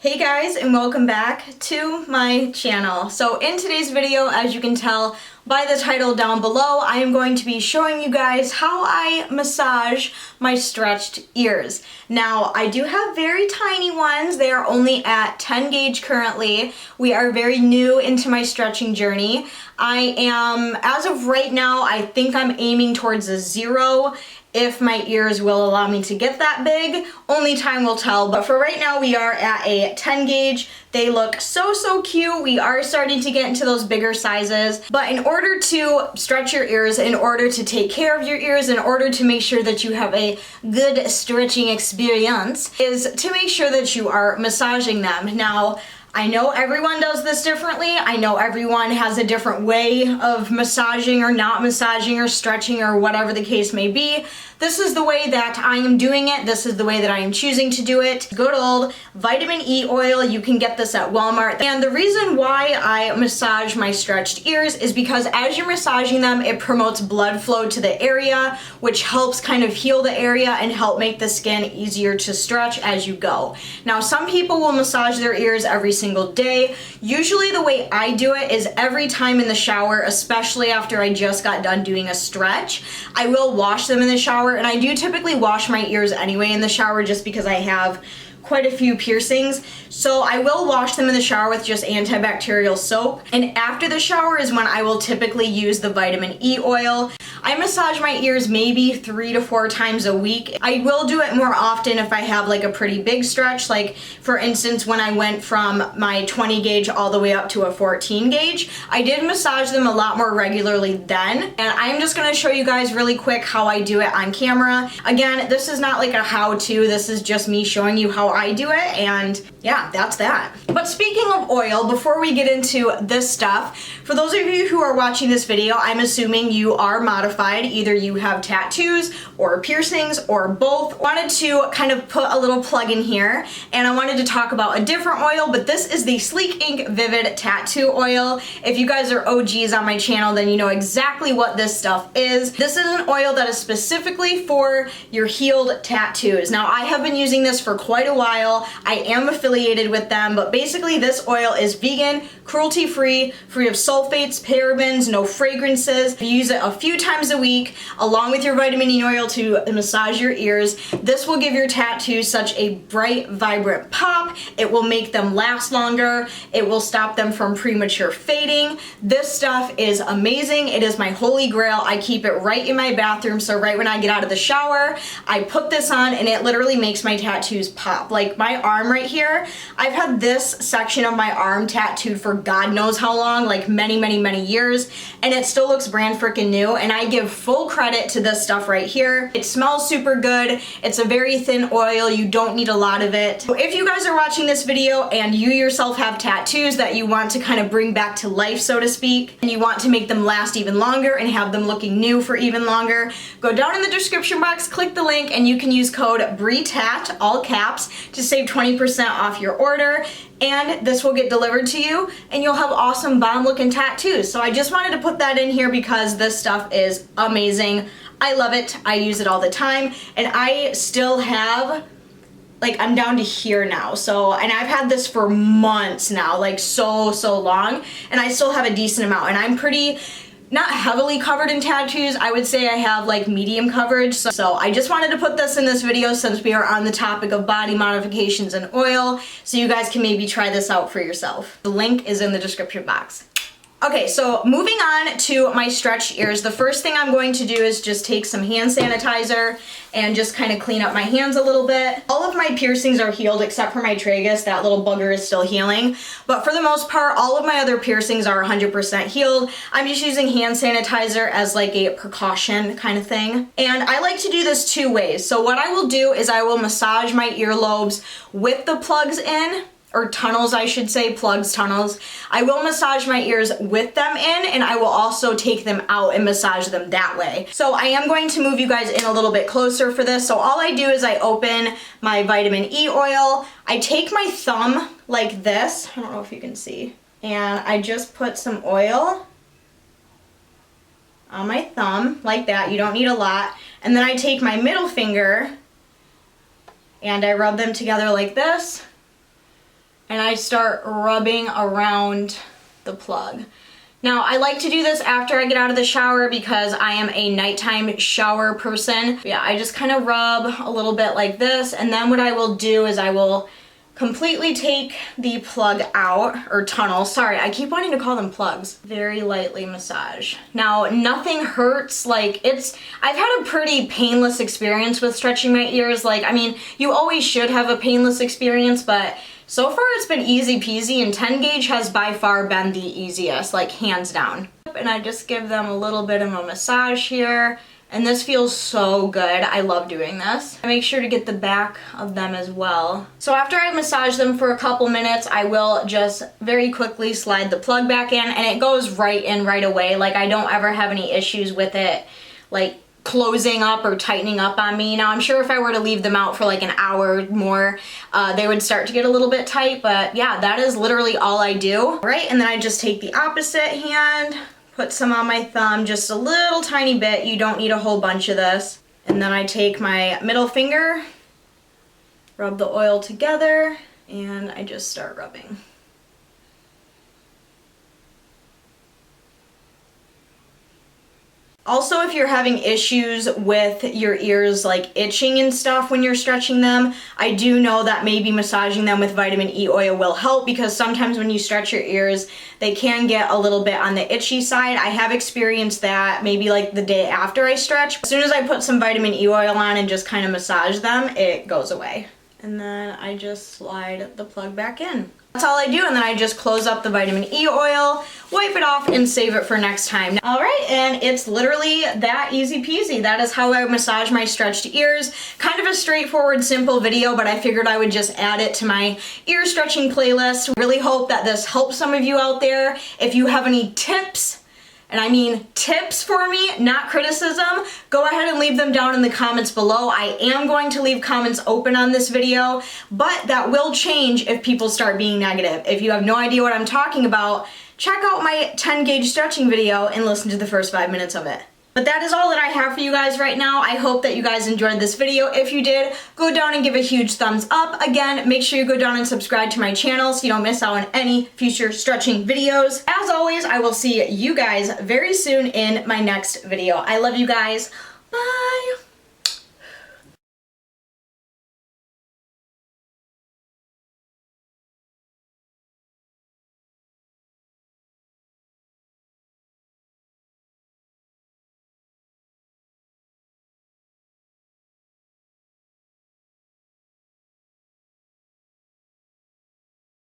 Hey guys, and welcome back to my channel. So in today's video, as you can tell by the title down below, I am going to be showing you guys how I massage my stretched ears. Now, I do have very tiny ones. They are only at 10 gauge currently. We are very new into my stretching journey. I am, as of right now, I think I'm aiming towards a 0. If my ears will allow me to get that big, only time will tell. But for right now, we are at a 10 gauge. They look so cute. We are starting to get into those bigger sizes. But in order to stretch your ears, in order to take care of your ears, in order to make sure that you have a good stretching experience, is to make sure that you are massaging them. Now, I know everyone does this differently. I know everyone has a different way of massaging or not massaging or stretching or whatever the case may be. This is the way that I am doing it. This is the way that I am choosing to do it. Good old vitamin E oil. You can get this at Walmart. And the reason why I massage my stretched ears is because as you're massaging them, it promotes blood flow to the area, which helps kind of heal the area and help make the skin easier to stretch as you go. Now, some people will massage their ears every single day. Usually the way I do it is every time in the shower, especially after I just got done doing a stretch, I will wash them in the shower. And I do typically wash my ears anyway in the shower just because I have quite a few piercings. So I will wash them in the shower with just antibacterial soap. And after the shower is when I will typically use the vitamin E oil. I massage my ears maybe 3 to 4 times a week. I will do it more often if I have like a pretty big stretch. Like for instance, when I went from my 20 gauge all the way up to a 14 gauge, I did massage them a lot more regularly then. And I'm just gonna show you guys really quick how I do it on camera. Again, this is not like a how-to, this is just me showing you how I do it, and yeah, that's that. But speaking of oil, before we get into this stuff, for those of you who are watching this video, I'm assuming you are modified. Either you have tattoos or piercings or both. Wanted to kind of put a little plug in here, and I wanted to talk about a different oil, but this is the Sleek Ink Vivid Tattoo Oil. If you guys are OGs on my channel, then you know exactly what this stuff is. This is an oil that is specifically for your healed tattoos. Now, I have been using this for quite a while. I am affiliated with them, but basically this oil is vegan, cruelty-free, free of sulfates, parabens, no fragrances. You use it a few times a week along with your vitamin E oil to massage your ears. This will give your tattoos such a bright, vibrant pop. It will make them last longer. It will stop them from premature fading. This stuff is amazing. It is my holy grail. I keep it right in my bathroom, so right when I get out of the shower, I put this on and it literally makes my tattoos pop. Like my arm right here, I've had this section of my arm tattooed for God knows how long, like many years, and it still looks brand freaking new, and I give full credit to this stuff right here. It smells super good. It's a very thin oil. You don't need a lot of it. So if you guys are watching this video and you yourself have tattoos that you want to kind of bring back to life, so to speak, and you want to make them last even longer and have them looking new for even longer, go down in the description box, click the link, and you can use code BreeTat, all caps, to save 20% off your order, and this will get delivered to you and you'll have awesome bomb looking tattoos. So I just wanted to put that in here because this stuff is amazing. I love it. I use it all the time, and I still have, like, I'm down to here now. So, and I've had this for months now, like so long, and I still have a decent amount, and I'm pretty not heavily covered in tattoos. I would say I have like medium coverage. So I just wanted to put this in this video since we are on the topic of body modifications and oil, so you guys can maybe try this out for yourself. The link is in the description box. Okay, so moving on to my stretched ears, the first thing I'm going to do is just take some hand sanitizer and just kind of clean up my hands a little bit. All of my piercings are healed except for my tragus. That little bugger is still healing. But for the most part, all of my other piercings are 100% healed. I'm just using hand sanitizer as like a precaution kind of thing. And I like to do this 2 ways. So what I will do is I will massage my earlobes with the plugs in, or tunnels, I should say, plugs, tunnels. I will massage my ears with them in, and I will also take them out and massage them that way. So I am going to move you guys in a little bit closer for this. So all I do is I open my vitamin E oil, I take my thumb like this, I don't know if you can see, and I just put some oil on my thumb like that. You don't need a lot. And then I take my middle finger and I rub them together like this. and I start rubbing around the plug. Now, I like to do this after I get out of the shower because I am a nighttime shower person. Yeah, I just kind of rub a little bit like this, and then what I will do is I will completely take the plug out, or tunnel, sorry, I keep wanting to call them plugs. Very lightly massage. Now, nothing hurts, like I've had a pretty painless experience with stretching my ears. Like, I mean, you always should have a painless experience, but so far it's been easy peasy, and 10 gauge has by far been the easiest, like hands down. And I just give them a little bit of a massage here. And this feels so good. I love doing this. I make sure to get the back of them as well. So after I massage them for a couple minutes, I will just very quickly slide the plug back in, and it goes right in right away. Like, I don't ever have any issues with it, like, closing up or tightening up on me. Now, I'm sure if I were to leave them out for like an hour more, they would start to get a little bit tight, but yeah, that is literally all I do. All right, and then I just take the opposite hand, put some on my thumb, just a little tiny bit. You don't need a whole bunch of this. And then I take my middle finger, rub the oil together, and I just start rubbing. Also, if you're having issues with your ears like itching and stuff when you're stretching them, I do know that maybe massaging them with vitamin E oil will help, because sometimes when you stretch your ears, they can get a little bit on the itchy side. I have experienced that maybe like the day after I stretch. As soon as I put some vitamin E oil on and just kind of massage them, it goes away. And then I just slide the plug back in. That's all I do, and then I just close up the vitamin E oil, wipe it off, and save it for next time. All right, and it's literally that easy peasy. That is how I massage my stretched ears. Kind of a straightforward, simple video, but I figured I would just add it to my ear stretching playlist. Really hope that this helps some of you out there. If you have any tips, and I mean tips for me, not criticism, go ahead and leave them down in the comments below. I am going to leave comments open on this video, but that will change if people start being negative. If you have no idea what I'm talking about, check out my 10 gauge stretching video and listen to the first 5 minutes of it. But that is all that I have for you guys right now. I hope that you guys enjoyed this video. If you did, go down and give a huge thumbs up. Again, make sure you go down and subscribe to my channel so you don't miss out on any future stretching videos. As always, I will see you guys very soon in my next video. I love you guys. Bye!